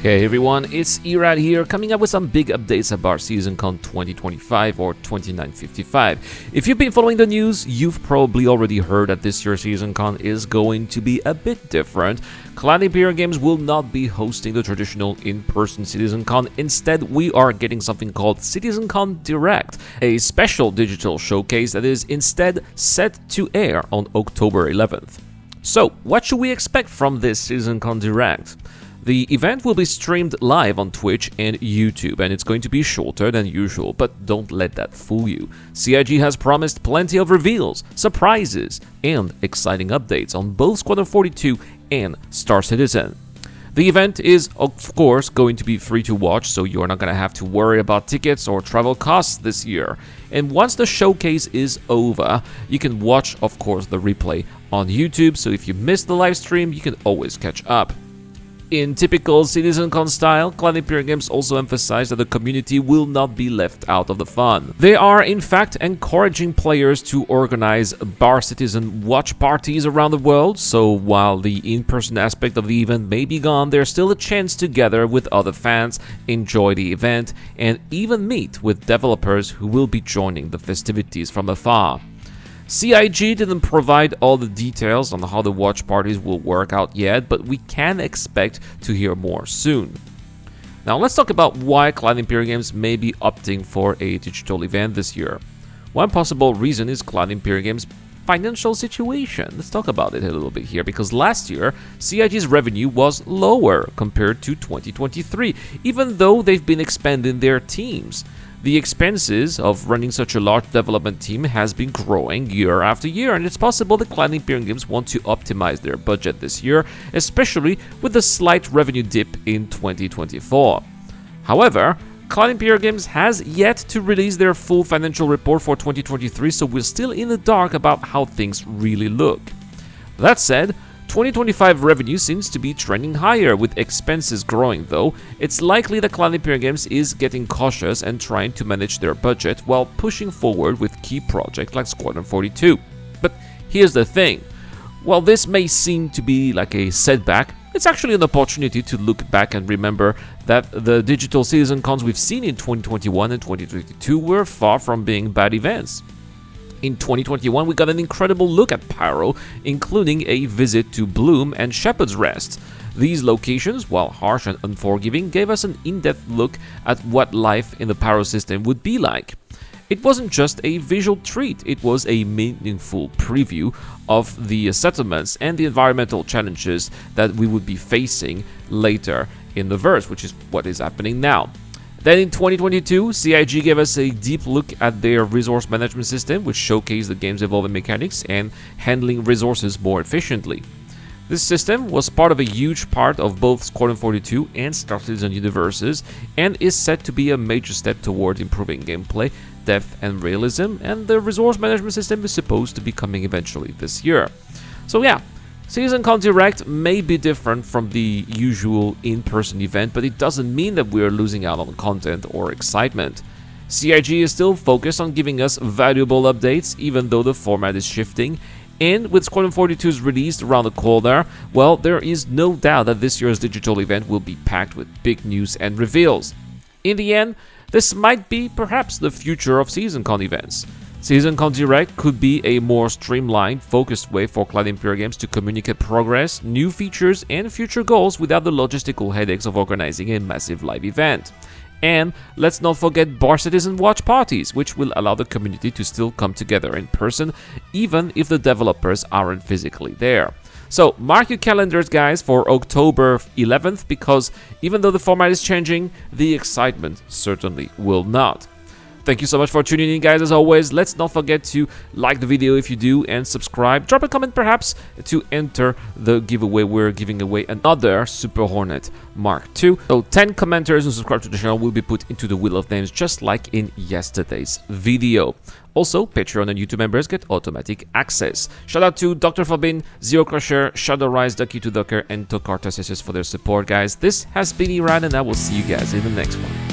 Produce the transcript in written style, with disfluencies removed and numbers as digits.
Hey everyone, it's Irad here, coming up with some big updates about CitizenCon 2025 or 2955. If you've been following the news, you've probably already heard that this year's CitizenCon is going to be a bit different. Cloud Imperium Games will not be hosting the traditional in-person CitizenCon. Instead, we are getting something called CitizenCon Direct, a special digital showcase that is instead set to air on October 11th. So, what should we expect from this CitizenCon Direct? The event will be streamed live on Twitch and YouTube, and it's going to be shorter than usual, but don't let that fool you. CIG has promised plenty of reveals, surprises, and exciting updates on both Squadron 42 and Star Citizen. The event is, of course, going to be free to watch, so you're not going to have to worry about tickets or travel costs this year. And once the showcase is over, you can watch, of course, the replay on YouTube, so if you missed the live stream, you can always catch up. In typical CitizenCon style, Cloud Imperium Games also emphasized that the community will not be left out of the fun. They are, in fact, encouraging players to organize Bar Citizen watch parties around the world, so while the in-person aspect of the event may be gone, there's still a chance to gather with other fans, enjoy the event, and even meet with developers who will be joining the festivities from afar. CIG didn't provide all the details on how the watch parties will work out yet, but we can expect to hear more soon. Now let's talk about why Cloud Imperium Games may be opting for a digital event this year. One possible reason is Cloud Imperium Games' financial situation. Let's talk about it a little bit here, because last year, CIG's revenue was lower compared to 2023, even though they've been expanding their teams. The expenses of running such a large development team has been growing year after year, and it's possible that Cloud Imperium Games want to optimize their budget this year, especially with the slight revenue dip in 2024. However, Cloud Imperium Games has yet to release their full financial report for 2023, so we're still in the dark about how things really look. That said, 2025 revenue seems to be trending higher, with expenses growing though. It's likely that Cloud Imperium Games is getting cautious and trying to manage their budget while pushing forward with key projects like Squadron 42. But here's the thing, while this may seem to be like a setback, it's actually an opportunity to look back and remember that the digital CitizenCons we've seen in 2021 and 2022 were far from being bad events. In 2021, we got an incredible look at Pyro, including a visit to Bloom and Shepherd's Rest. These locations, while harsh and unforgiving, gave us an in-depth look at what life in the Pyro system would be like. It wasn't just a visual treat, it was a meaningful preview of the settlements and the environmental challenges that we would be facing later in the verse, which is what is happening now. Then in 2022, CIG gave us a deep look at their resource management system, which showcased the game's evolving mechanics and handling resources more efficiently. This system was part of a huge part of both Squadron 42 and Star Citizen universes, and is set to be a major step toward improving gameplay, depth and realism, and the resource management system is supposed to be coming eventually this year. So yeah, CitizenCon Direct may be different from the usual in-person event, but it doesn't mean that we're losing out on content or excitement. CIG is still focused on giving us valuable updates, even though the format is shifting, and with Squadron 42's release around the corner, well, there is no doubt that this year's digital event will be packed with big news and reveals. In the end, this might be perhaps the future of CitizenCon events. CitizenCon Direct could be a more streamlined, focused way for Cloud Imperium Games to communicate progress, new features, and future goals without the logistical headaches of organizing a massive live event. And let's not forget Bar Citizen watch parties, which will allow the community to still come together in person, even if the developers aren't physically there. So mark your calendars, guys, for October 11th, because even though the format is changing, the excitement certainly will not. Thank you so much for tuning in, guys. As always, let's not forget to like the video if you do and subscribe. Drop a comment perhaps to enter the giveaway. We're giving away another Super Hornet Mark II. So 10 commenters who subscribe to the channel will be put into the Wheel of Names, just like in yesterday's video. Also, Patreon and YouTube members get automatic access. Shout out to Dr. Fabin, Zero Crusher, Shadow Rise, Ducky2Ducker, and Tokartasis for their support, guys. This has been Iran, and I will see you guys in the next one.